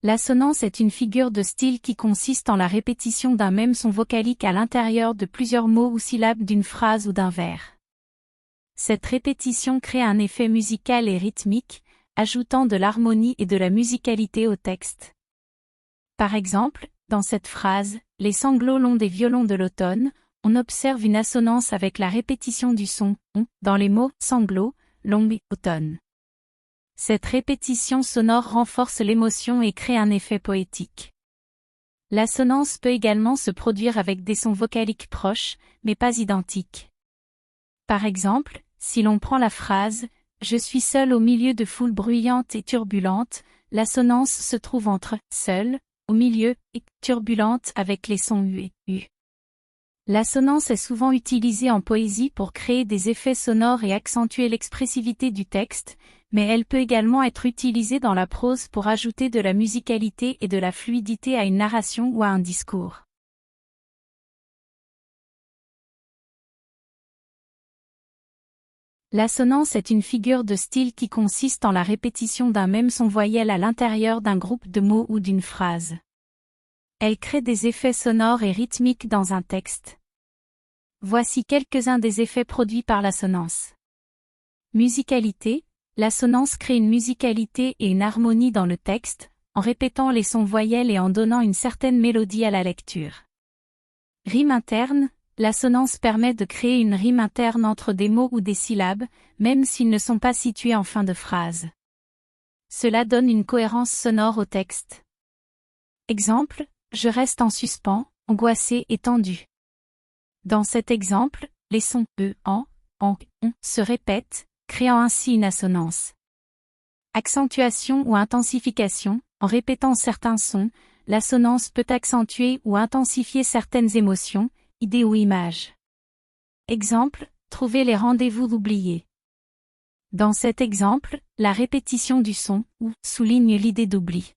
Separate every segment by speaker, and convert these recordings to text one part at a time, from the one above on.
Speaker 1: L'assonance est une figure de style qui consiste en la répétition d'un même son vocalique à l'intérieur de plusieurs mots ou syllabes d'une phrase ou d'un vers. Cette répétition crée un effet musical et rythmique, ajoutant de l'harmonie et de la musicalité au texte. Par exemple, dans cette phrase, « Les sanglots longs des violons de l'automne », on observe une assonance avec la répétition du son « on » dans les mots « sanglots »,« long » et « automne ». Cette répétition sonore renforce l'émotion et crée un effet poétique. L'assonance peut également se produire avec des sons vocaliques proches, mais pas identiques. Par exemple, si l'on prend la phrase « Je suis seul au milieu de foules bruyantes et turbulentes », l'assonance se trouve entre « seul », au milieu, et « turbulente » avec les sons U et U. L'assonance est souvent utilisée en poésie pour créer des effets sonores et accentuer l'expressivité du texte, mais elle peut également être utilisée dans la prose pour ajouter de la musicalité et de la fluidité à une narration ou à un discours. L'assonance est une figure de style qui consiste en la répétition d'un même son voyelle à l'intérieur d'un groupe de mots ou d'une phrase. Elle crée des effets sonores et rythmiques dans un texte. Voici quelques-uns des effets produits par l'assonance. Musicalité. L'assonance crée une musicalité et une harmonie dans le texte, en répétant les sons voyelles et en donnant une certaine mélodie à la lecture. Rime interne. L'assonance permet de créer une rime interne entre des mots ou des syllabes, même s'ils ne sont pas situés en fin de phrase. Cela donne une cohérence sonore au texte. Exemple, je reste en suspens, angoissé et tendu. Dans cet exemple, les sons e, en, on se répètent, créant ainsi une assonance. Accentuation ou intensification, en répétant certains sons, l'assonance peut accentuer ou intensifier certaines émotions, idées ou images. Exemple, trouver les rendez-vous oubliés. Dans cet exemple, la répétition du son ou souligne l'idée d'oubli.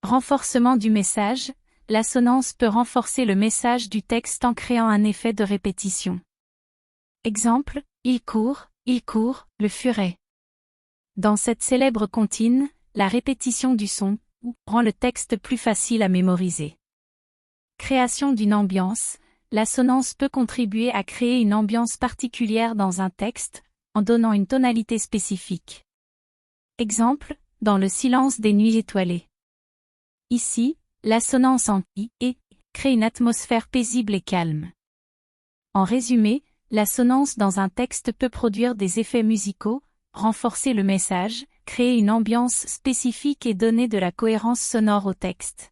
Speaker 1: Renforcement du message, l'assonance peut renforcer le message du texte en créant un effet de répétition. Exemple, il court, le furet. Dans cette célèbre comptine, la répétition du son ou rend le texte plus facile à mémoriser. Création d'une ambiance, l'assonance peut contribuer à créer une ambiance particulière dans un texte, en donnant une tonalité spécifique. Exemple, dans le silence des nuits étoilées. Ici, l'assonance en i et crée une atmosphère paisible et calme. En résumé, l'assonance dans un texte peut produire des effets musicaux, renforcer le message, créer une ambiance spécifique et donner de la cohérence sonore au texte.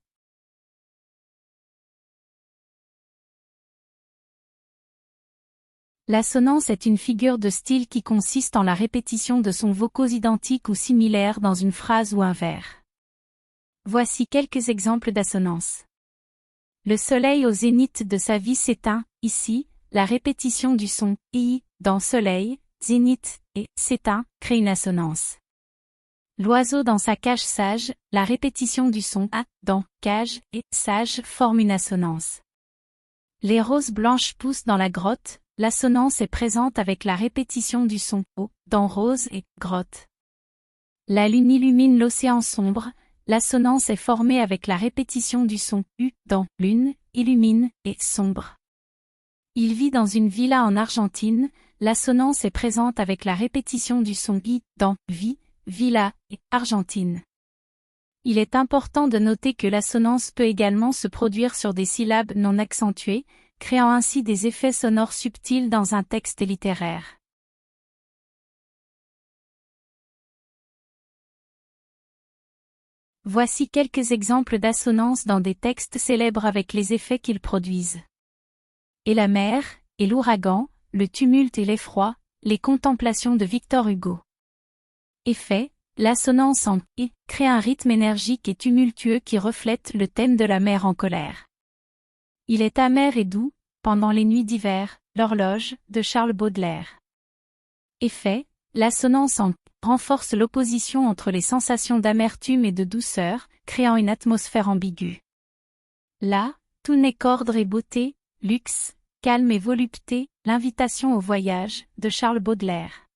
Speaker 1: L'assonance est une figure de style qui consiste en la répétition de sons vocaux identiques ou similaires dans une phrase ou un vers. Voici quelques exemples d'assonance. Le soleil au zénith de sa vie s'éteint, ici, la répétition du son « i » dans soleil, zénith et s'éteint crée une assonance. L'oiseau dans sa cage sage, la répétition du son « a » dans cage et sage forme une assonance. Les roses blanches poussent dans la grotte, l'assonance est présente avec la répétition du son « o » dans rose et grotte. La lune illumine l'océan sombre, l'assonance est formée avec la répétition du son « u » dans lune, illumine et sombre. Il vit dans une villa en Argentine, l'assonance est présente avec la répétition du son « i » dans vie, villa et Argentine. Il est important de noter que l'assonance peut également se produire sur des syllabes non accentuées, créant ainsi des effets sonores subtils dans un texte littéraire. Voici quelques exemples d'assonance dans des textes célèbres avec les effets qu'ils produisent. Et la mer, et l'ouragan, le tumulte et l'effroi, les contemplations de Victor Hugo. Effet, l'assonance en « et » crée un rythme énergique et tumultueux qui reflète le thème de la mer en colère. Il est amer et doux, pendant les nuits d'hiver, l'horloge, de Charles Baudelaire. Effet, l'assonance en « renforce l'opposition entre les sensations d'amertume et de douceur, créant une atmosphère ambiguë. Là, tout n'est qu'ordre et beauté, luxe, calme et volupté, l'invitation au voyage, de Charles Baudelaire.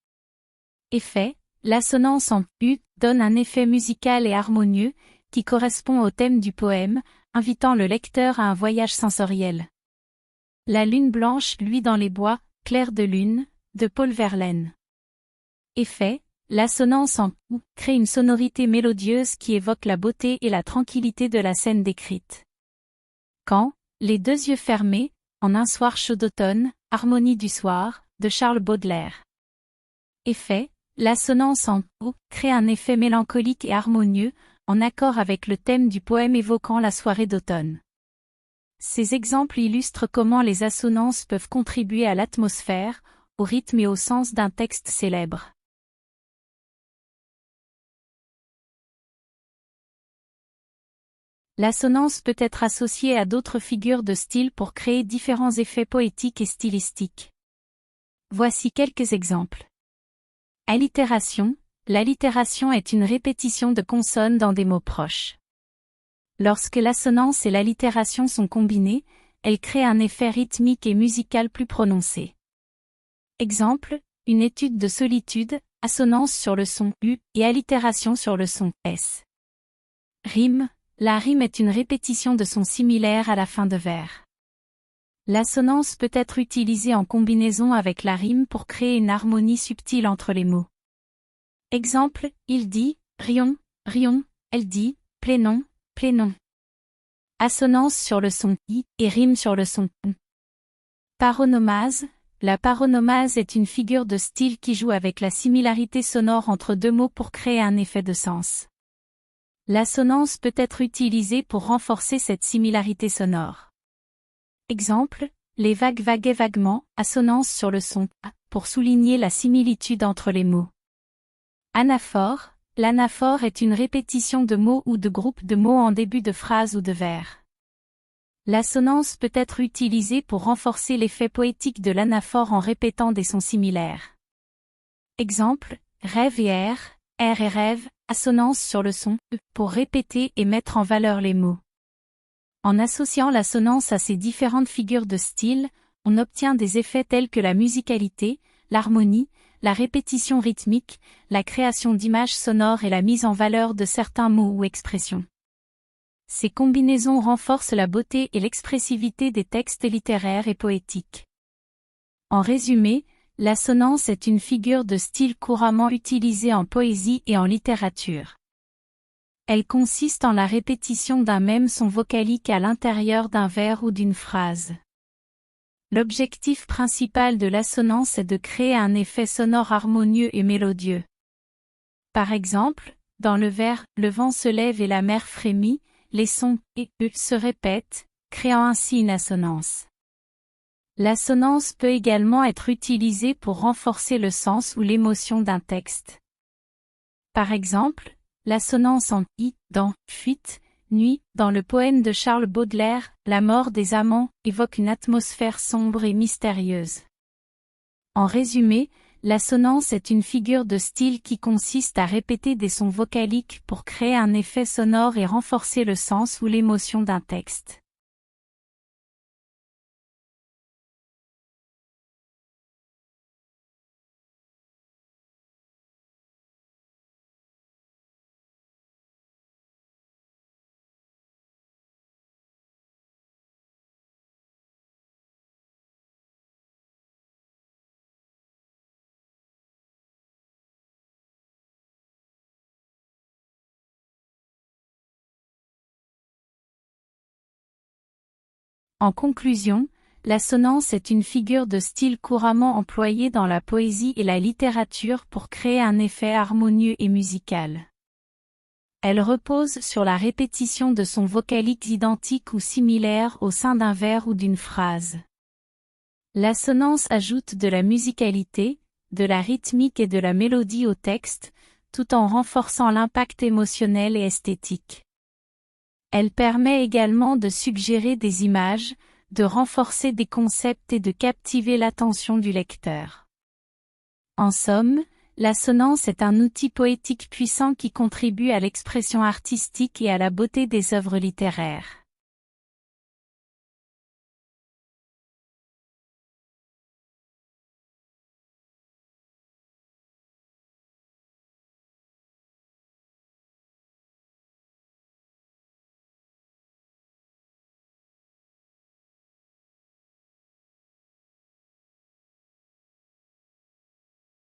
Speaker 1: Effet, l'assonance en « u » donne un effet musical et harmonieux, qui correspond au thème du poème, invitant le lecteur à un voyage sensoriel. La lune blanche luit dans les bois, clair de lune, de Paul Verlaine. Effet, l'assonance en « ou » crée une sonorité mélodieuse qui évoque la beauté et la tranquillité de la scène décrite. Quand, les deux yeux fermés, en un soir chaud d'automne, harmonie du soir, de Charles Baudelaire. Effet, l'assonance en « ou » crée un effet mélancolique et harmonieux, en accord avec le thème du poème évoquant la soirée d'automne. Ces exemples illustrent comment les assonances peuvent contribuer à l'atmosphère, au rythme et au sens d'un texte célèbre. L'assonance peut être associée à d'autres figures de style pour créer différents effets poétiques et stylistiques. Voici quelques exemples. Allitération. L'allitération est une répétition de consonnes dans des mots proches. Lorsque l'assonance et l'allitération sont combinées, elles créent un effet rythmique et musical plus prononcé. Exemple, une étude de solitude, assonance sur le son U et allitération sur le son S. Rime. La rime est une répétition de sons similaires à la fin de vers. L'assonance peut être utilisée en combinaison avec la rime pour créer une harmonie subtile entre les mots. Exemple, il dit, rions, rions, elle dit, plénon, plénon. Assonance sur le son I et rime sur le son N. Paronomase. La paronomase est une figure de style qui joue avec la similarité sonore entre deux mots pour créer un effet de sens. L'assonance peut être utilisée pour renforcer cette similarité sonore. Exemple, les vagues vaguaient vaguement, assonance sur le son A, pour souligner la similitude entre les mots. Anaphore. L'anaphore est une répétition de mots ou de groupes de mots en début de phrase ou de vers. L'assonance peut être utilisée pour renforcer l'effet poétique de l'anaphore en répétant des sons similaires. Exemple, rêve et R et rêve, assonance sur le son E, pour répéter et mettre en valeur les mots. En associant l'assonance à ces différentes figures de style, on obtient des effets tels que la musicalité, l'harmonie, la répétition rythmique, la création d'images sonores et la mise en valeur de certains mots ou expressions. Ces combinaisons renforcent la beauté et l'expressivité des textes littéraires et poétiques. En résumé, l'assonance est une figure de style couramment utilisée en poésie et en littérature. Elle consiste en la répétition d'un même son vocalique à l'intérieur d'un vers ou d'une phrase. L'objectif principal de l'assonance est de créer un effet sonore harmonieux et mélodieux. Par exemple, dans le vers « Le vent se lève et la mer frémit », les sons « et » se répètent, créant ainsi une assonance. L'assonance peut également être utilisée pour renforcer le sens ou l'émotion d'un texte. Par exemple, l'assonance en « i » dans « fuite », nuit, dans le poème de Charles Baudelaire, La mort des amants, évoque une atmosphère sombre et mystérieuse. En résumé, l'assonance est une figure de style qui consiste à répéter des sons vocaliques pour créer un effet sonore et renforcer le sens ou l'émotion d'un texte. En conclusion, l'assonance est une figure de style couramment employée dans la poésie et la littérature pour créer un effet harmonieux et musical. Elle repose sur la répétition de sons vocaliques identiques ou similaires au sein d'un vers ou d'une phrase. L'assonance ajoute de la musicalité, de la rythmique et de la mélodie au texte, tout en renforçant l'impact émotionnel et esthétique. Elle permet également de suggérer des images, de renforcer des concepts et de captiver l'attention du lecteur. En somme, l'assonance est un outil poétique puissant qui contribue à l'expression artistique et à la beauté des œuvres littéraires.